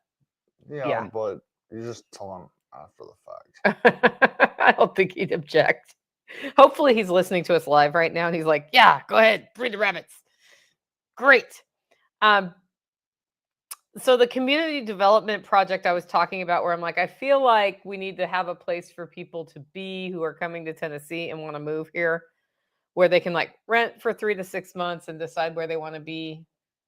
Yeah, but you just tell him after the fact. I don't think he'd object. Hopefully he's listening to us live right now and he's like, yeah, go ahead, breed the rabbits. Great. So the community development project I was talking about, where I'm like, I feel like we need to have a place for people to be who are coming to Tennessee and want to move here, where they can like rent for 3 to 6 months and decide where they want to be,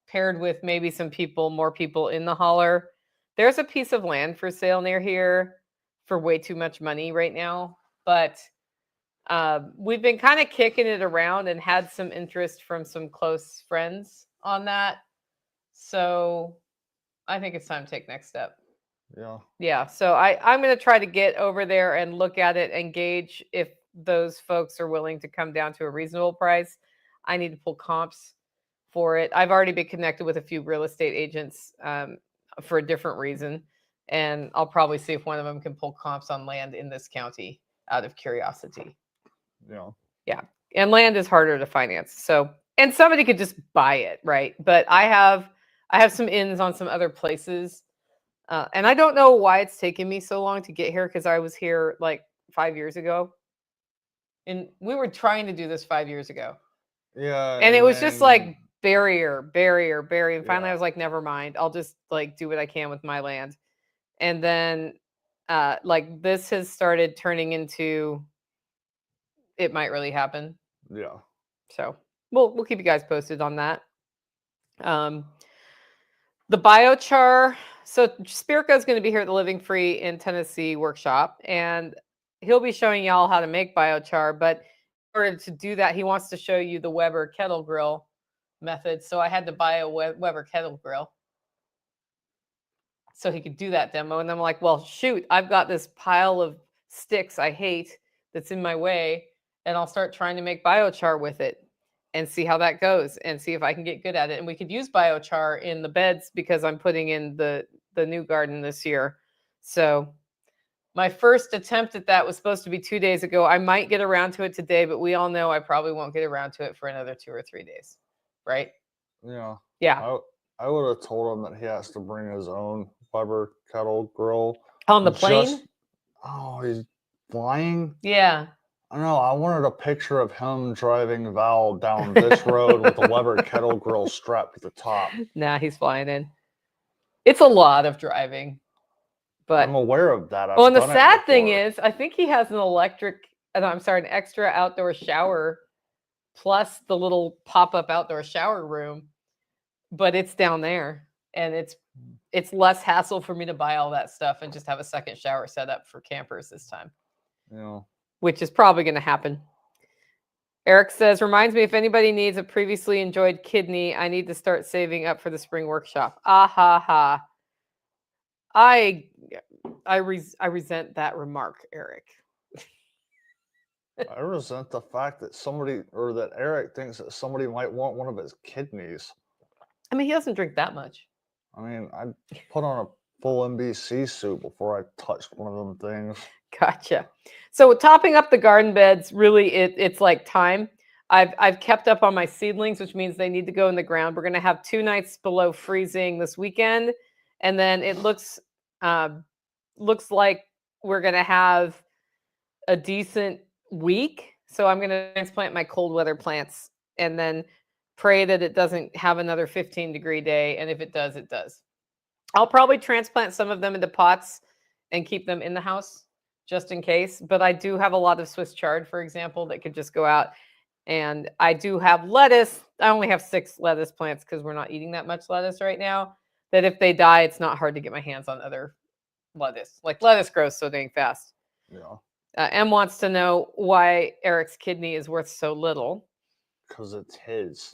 paired with maybe some people, more people in the holler. There's a piece of land for sale near here for way too much money right now, but We've been kind of kicking it around and had some interest from some close friends on that. So I think it's time to take next step. Yeah. Yeah. So I'm going to try to get over there and look at it and gauge if those folks are willing to come down to a reasonable price. I need to pull comps for it. I've already been connected with a few real estate agents for a different reason. And I'll probably see if one of them can pull comps on land in this county out of curiosity. Yeah. Yeah. And land is harder to finance. So, and somebody could just buy it, right? But I have some ins on some other places. And I don't know why it's taken me so long to get here, because I was here like 5 years ago. And we were trying to do this 5 years ago. Yeah. And it was just then- like barrier. And finally Yeah. I was like, never mind. I'll just like do what I can with my land. And then like this has started turning into, it might really happen. Yeah. So we'll keep you guys posted on that. The biochar. So Spirko is going to be here at the Living Free in Tennessee workshop, and he'll be showing y'all how to make biochar. But in order to do that, he wants to show you the Weber kettle grill method. So I had to buy a Weber kettle grill so he could do that demo. And I'm like, well, shoot, I've got this pile of sticks I hate that's in my way, and I'll start trying to make biochar with it and see how that goes and see if I can get good at it. And we could use biochar in the beds because I'm putting in the new garden this year. So my first attempt at that was supposed to be 2 days ago. I might get around to it today, but we all know I probably won't get around to it for another 2 or 3 days. Right? Yeah. Yeah. I would have told him that he has to bring his own Weber kettle grill. On the plane? Oh, he's flying? Yeah. I know. I wanted a picture of him driving Val down this road with a Weber kettle grill strapped to the top. Nah, he's flying in. It's a lot of driving. But I'm aware of that. Well, and the sad thing is, I think he has an extra outdoor shower plus the little pop-up outdoor shower room, but it's down there, and it's less hassle for me to buy all that stuff and just have a second shower set up for campers this time. Yeah. Which is probably going to happen. Eric says, reminds me, if anybody needs a previously enjoyed kidney, I need to start saving up for the spring workshop. Ah ha ha. I resent that remark, Eric. I resent the fact that that Eric thinks that somebody might want one of his kidneys. I mean, he doesn't drink that much. I mean, I put on a full NBC suit before I touched one of them things. Gotcha. So topping up the garden beds, really, it's like time. I've kept up on my seedlings, which means they need to go in the ground. We're going to have 2 nights below freezing this weekend, and then it looks like we're going to have a decent week. So I'm going to transplant my cold weather plants and then pray that it doesn't have another 15-degree day. And if it does, it does. I'll probably transplant some of them into pots and keep them in the house just in case. But I do have a lot of Swiss chard, for example, that could just go out. And I do have lettuce. I only have 6 lettuce plants because we're not eating that much lettuce right now. That if they die, it's not hard to get my hands on other lettuce. Like lettuce grows so dang fast. Yeah. M wants to know why Eric's kidney is worth so little. Because it's his.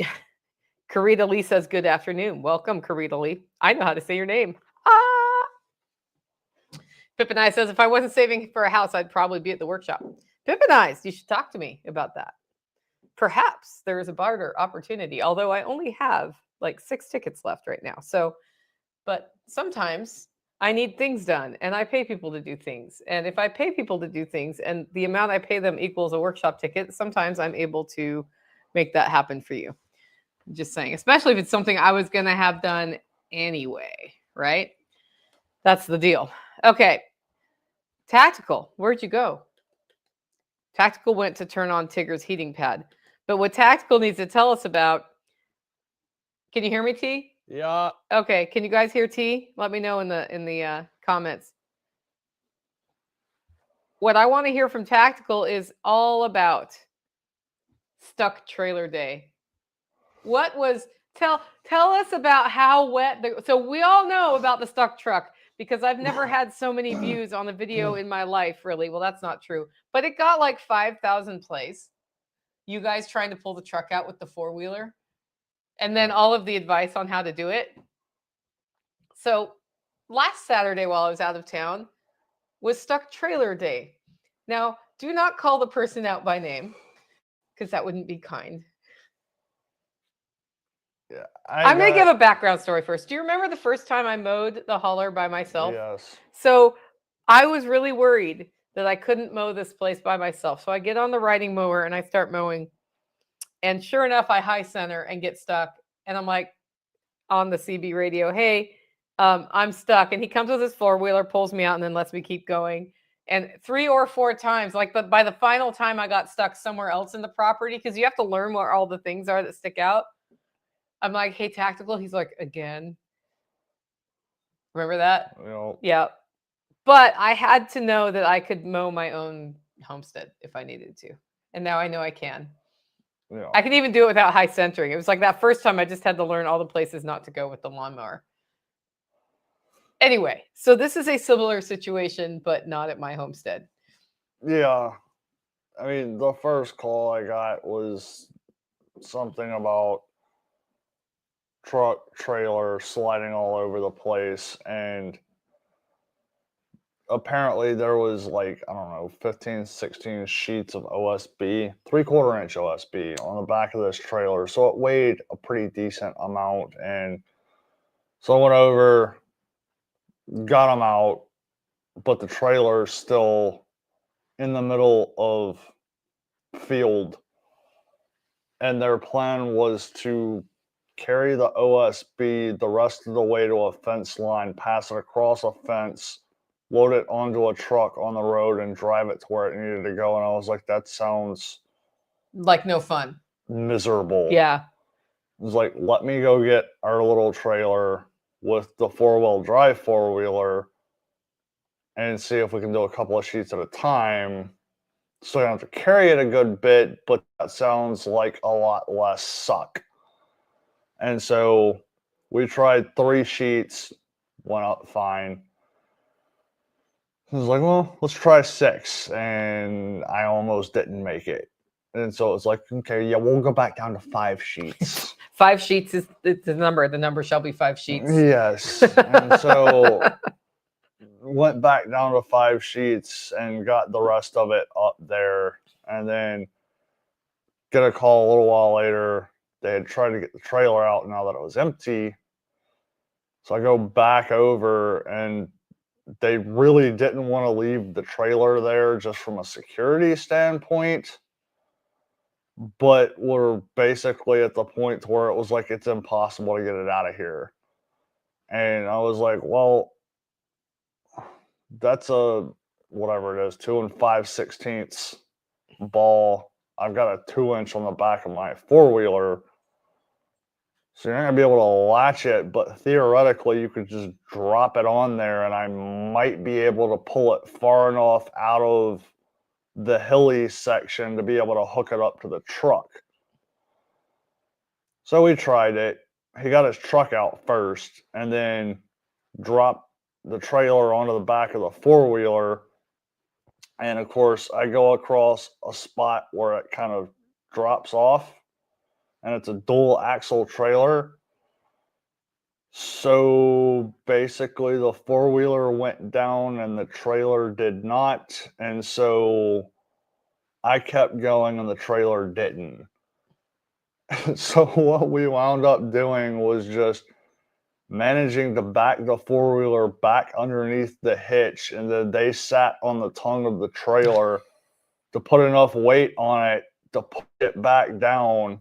Karita Lee says, good afternoon. Welcome, Karita Lee. I know how to say your name. Ah! Pippin Eyes says, if I wasn't saving for a house, I'd probably be at the workshop. Pippin Eyes, you should talk to me about that. Perhaps there is a barter opportunity, although I only have like 6 tickets left right now. So, but sometimes I need things done and I pay people to do things. And if I pay people to do things and the amount I pay them equals a workshop ticket, sometimes I'm able to make that happen for you. I'm just saying, especially if it's something I was going to have done anyway, right? That's the deal. Okay. Tactical, where'd you go? Tactical went to turn on Tigger's heating pad. But what Tactical needs to tell us about, can you hear me, T? Yeah. Okay, can you guys hear T? Let me know in the comments. What I want to hear from Tactical is all about stuck trailer day. What was tell us about how wet so we all know about the stuck truck because I've never had so many views on a video in my life, really. Well, that's not true. But it got like 5,000 plays. You guys trying to pull the truck out with the four-wheeler. And then all of the advice on how to do it. So last Saturday while I was out of town was Stuck Trailer Day. Now, do not call the person out by name because that wouldn't be kind. Yeah, I'm going to give a background story first. Do you remember the first time I mowed the holler by myself? Yes. So I was really worried that I couldn't mow this place by myself. So I get on the riding mower and I start mowing. And sure enough, I high center and get stuck. And I'm like on the CB radio, hey, I'm stuck. And he comes with his four-wheeler, pulls me out, and then lets me keep going. And 3 or 4 times, like by the final time I got stuck somewhere else in the property, because you have to learn where all the things are that stick out. I'm like, hey, Tactical. He's like, again. Remember that? Yeah. But I had to know that I could mow my own homestead if I needed to. And now I know I can. Yeah. I can even do it without high centering. It was like that first time I just had to learn all the places not to go with the lawnmower. Anyway, so this is a similar situation, but not at my homestead. Yeah. I mean, the first call I got was something about truck trailer sliding all over the place, and apparently there was like, I don't know, 15, 16 sheets of OSB, 3/4 inch OSB on the back of this trailer. So it weighed a pretty decent amount. And so I went over, got them out, but the trailer's still in the middle of field. And their plan was to carry the OSB the rest of the way to a fence line, pass it across a fence, load it onto a truck on the road, and drive it to where it needed to go. And I was like, that sounds like no fun. Miserable. Yeah. It was like, let me go get our little trailer with the 4-wheel drive four-wheeler and see if we can do a couple of sheets at a time. So I don't have to carry it a good bit, but that sounds like a lot less suck. And so we tried 3 sheets, went up fine. I was like, well, let's try 6. And I almost didn't make it. And so it was like, okay, yeah, we'll go back down to 5 sheets. 5 sheets is the number. The number shall be 5 sheets. Yes. And so went back down to 5 sheets and got the rest of it up there. And then get a call a little while later. They had tried to get the trailer out now that it was empty. So I go back over, and they really didn't want to leave the trailer there just from a security standpoint. But we're basically at the point where it was like, it's impossible to get it out of here. And I was like, well, that's a, whatever it is, 2 5/16 ball. I've got a 2-inch on the back of my four-wheeler. So you're not going to be able to latch it, but theoretically you could just drop it on there, and I might be able to pull it far enough out of the hilly section to be able to hook it up to the truck. So we tried it. He got his truck out first and then dropped the trailer onto the back of the four-wheeler. And of course, I go across a spot where it kind of drops off, and it's a dual axle trailer. So basically the four-wheeler went down and the trailer did not. And so I kept going and the trailer didn't. So what we wound up doing was just managing to back the four-wheeler back underneath the hitch, and then they sat on the tongue of the trailer to put enough weight on it to put it back down.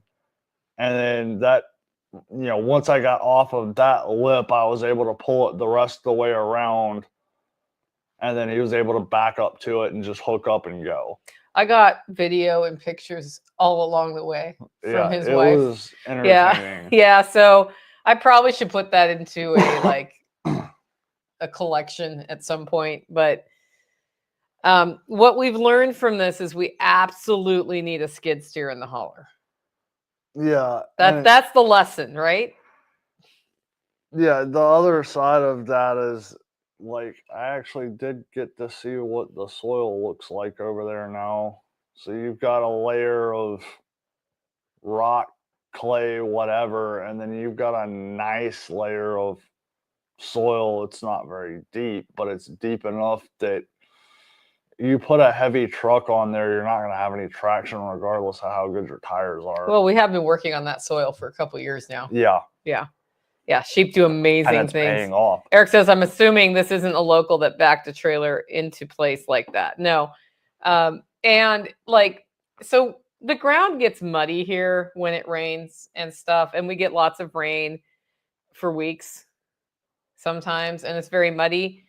And then that, once I got off of that lip, I was able to pull it the rest of the way around, and then he was able to back up to it and just hook up and go. I got video and pictures all along the way from his wife. It was entertaining. Yeah. So I probably should put that into a collection at some point. But what we've learned from this is we absolutely need a skid steer in the hauler. Yeah. That's the lesson, right? Yeah. The other side of that is like I actually did get to see what the soil looks like over there now. So you've got a layer of rock, clay, whatever, and then you've got a nice layer of soil. It's not very deep, but it's deep enough that you put a heavy truck on there, you're not going to have any traction regardless of how good your tires are. Well, we have been working on that soil for a couple years now. Yeah. Yeah. Yeah. Sheep do amazing And it's things. paying off. Eric says, I'm assuming this isn't a local that backed a trailer into place like that. No. And like, so the ground gets muddy here when it rains and stuff, and we get lots of rain for weeks sometimes, and it's very muddy.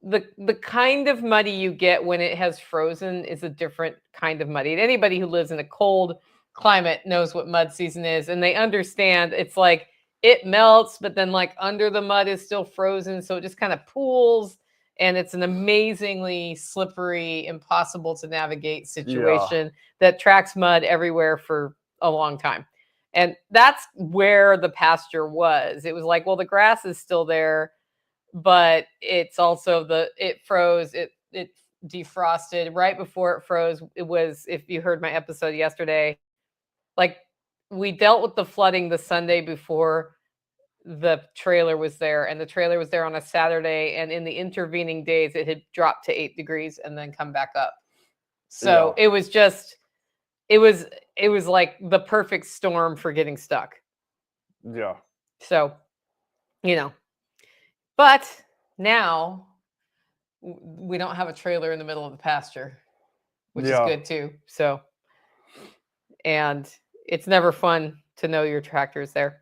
The kind of muddy you get when it has frozen is a different kind of muddy. And anybody who lives in a cold climate knows what mud season is, and they understand it's like it melts, but then like under the mud is still frozen, so it just kind of pools, and it's an amazingly slippery, impossible to navigate situation that tracks mud everywhere for a long time. And that's where the pasture was. It was like, well, the grass is still there, but it's also it froze, it defrosted right before it froze. It was, if you heard my episode yesterday, like we dealt with the flooding the Sunday before the trailer was there, and the trailer was there on a Saturday, and in the intervening days it had dropped to 8 degrees and then come back up. So it was just, it was like the perfect storm for getting stuck. Yeah. So, but now we don't have a trailer in the middle of the pasture, which is good too. So, and it's never fun to know your tractor's there.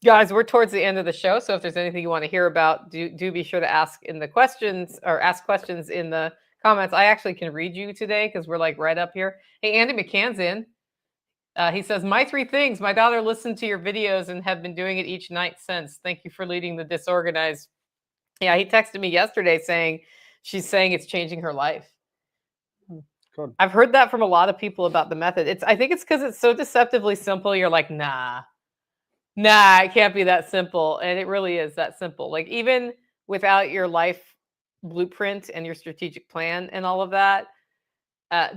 Guys, we're towards the end of the show, so if there's anything you want to hear about, do be sure to ask in the questions, or ask questions in the comments. I actually can read you today because we're like right up here. Hey, Andy McCann's in. He says, my 3 things. My daughter listened to your videos and have been doing it each night since. Thank you for leading the disorganized. Yeah, he texted me yesterday saying she's saying it's changing her life. Good. I've heard that from a lot of people about the method. I think it's because it's so deceptively simple. You're like, nah, it can't be that simple. And it really is that simple. Like even without your life blueprint and your strategic plan and all of that,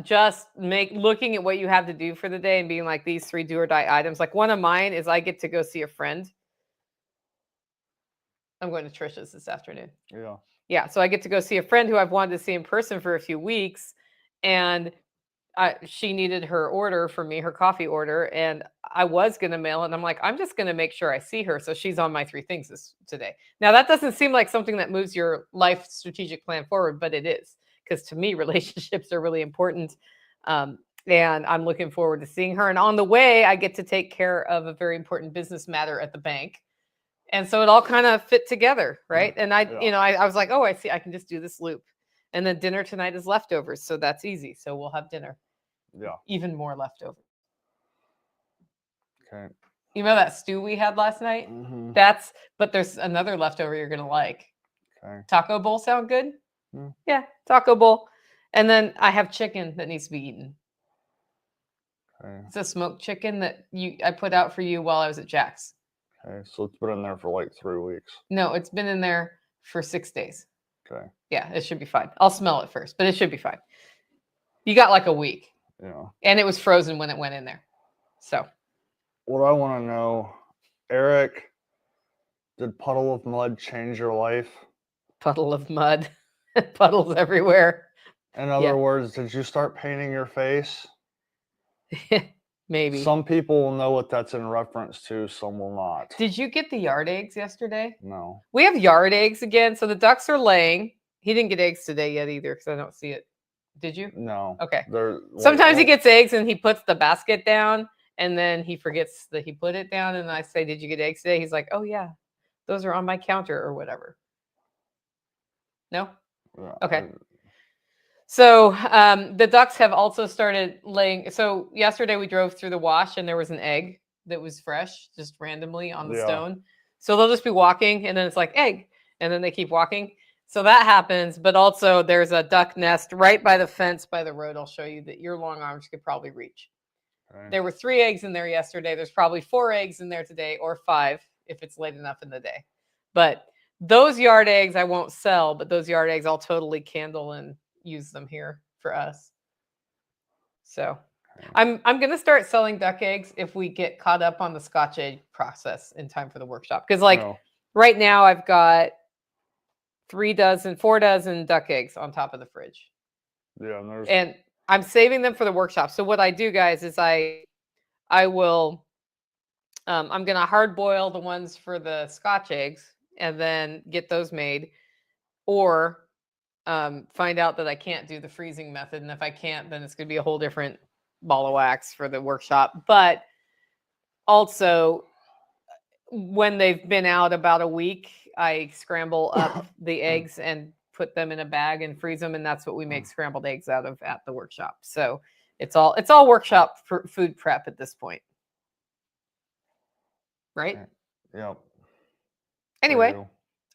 just looking at what you have to do for the day and being like, these 3 do or die items. Like one of mine is I get to go see a friend. I'm going to Trisha's this afternoon. Yeah. So I get to go see a friend who I've wanted to see in person for a few weeks. And she needed her order for me, her coffee order. And I was going to mail it. And I'm like, I'm just going to make sure I see her. So she's on my 3 things today. Now that doesn't seem like something that moves your life strategic plan forward, but it is. Because to me, relationships are really important. And I'm looking forward to seeing her. And on the way, I get to take care of a very important business matter at the bank. And so it all kind of fit together, right? And I was like, oh, I see, I can just do this loop. And then dinner tonight is leftovers. So that's easy. So we'll have dinner. Yeah. Even more leftovers. Okay. You know that stew we had last night? Mm-hmm. But there's another leftover you're going to like. Okay. Taco bowl sound good? Mm. Yeah, taco bowl. And then I have chicken that needs to be eaten. Okay. It's a smoked chicken that I put out for you while I was at Jack's. Okay, so it's been in there for like 3 weeks. No, it's been in there for 6 days. Okay. Yeah, it should be fine. I'll smell it first, but it should be fine. You got like a week. Yeah. And it was frozen when it went in there. So. What I want to know, Eric, did Puddle of Mud change your life? Puddle of mud. Puddles everywhere. In other words, did you start painting your face? Maybe. Some people will know what that's in reference to, some will not. Did you get the yard eggs yesterday? No. We have yard eggs again. So the ducks are laying. He didn't get eggs today yet either because I don't see it. Did you? No. Okay. Sometimes he gets eggs and he puts the basket down and then he forgets that he put it down. And I say, did you get eggs today? He's like, oh, yeah. Those are on my counter or whatever. No? Yeah, okay. So the ducks have also started laying. So yesterday we drove through the wash and there was an egg that was fresh, just randomly on the stone. So they'll just be walking and then it's like egg. And then they keep walking. So that happens. But also there's a duck nest right by the fence by the road. I'll show you that your long arms could probably reach. Okay. There were 3 eggs in there yesterday. There's probably 4 eggs in there today or 5 if it's late enough in the day. But Those yard eggs I won't sell, but those yard eggs I'll totally candle and use them here for us. So I'm gonna start selling duck eggs if we get caught up on the Scotch egg process in time for the workshop. Because right now I've got 4 dozen duck eggs on top of the fridge. Yeah, and I'm saving them for the workshop. So what I do, guys, is I will I'm gonna hard boil the ones for the Scotch eggs and then get those made, or find out that I can't do the freezing method, and if I can't, then it's gonna be a whole different ball of wax for the workshop. But also, when they've been out about a week, I scramble up the eggs and put them in a bag and freeze them, and that's what we make scrambled eggs out of at the workshop. So it's all workshop food prep at this point, right? Yep. Anyway,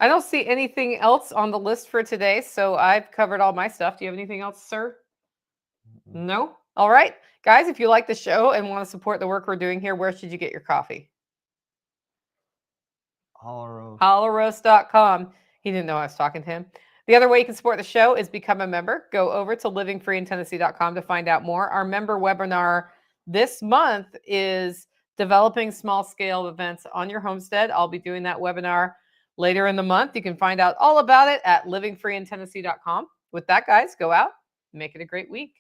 I don't see anything else on the list for today, so I've covered all my stuff. Do you have anything else, sir? No? All right. Guys, if you like the show and want to support the work we're doing here, where should you get your coffee? HollerRoast.com. He didn't know I was talking to him. The other way you can support the show is become a member. Go over to livingfreeintennessee.com to find out more. Our member webinar this month is developing small-scale events on your homestead. I'll be doing that webinar later in the month. You can find out all about it at livingfreeintennessee.com. With that, guys, go out and make it a great week.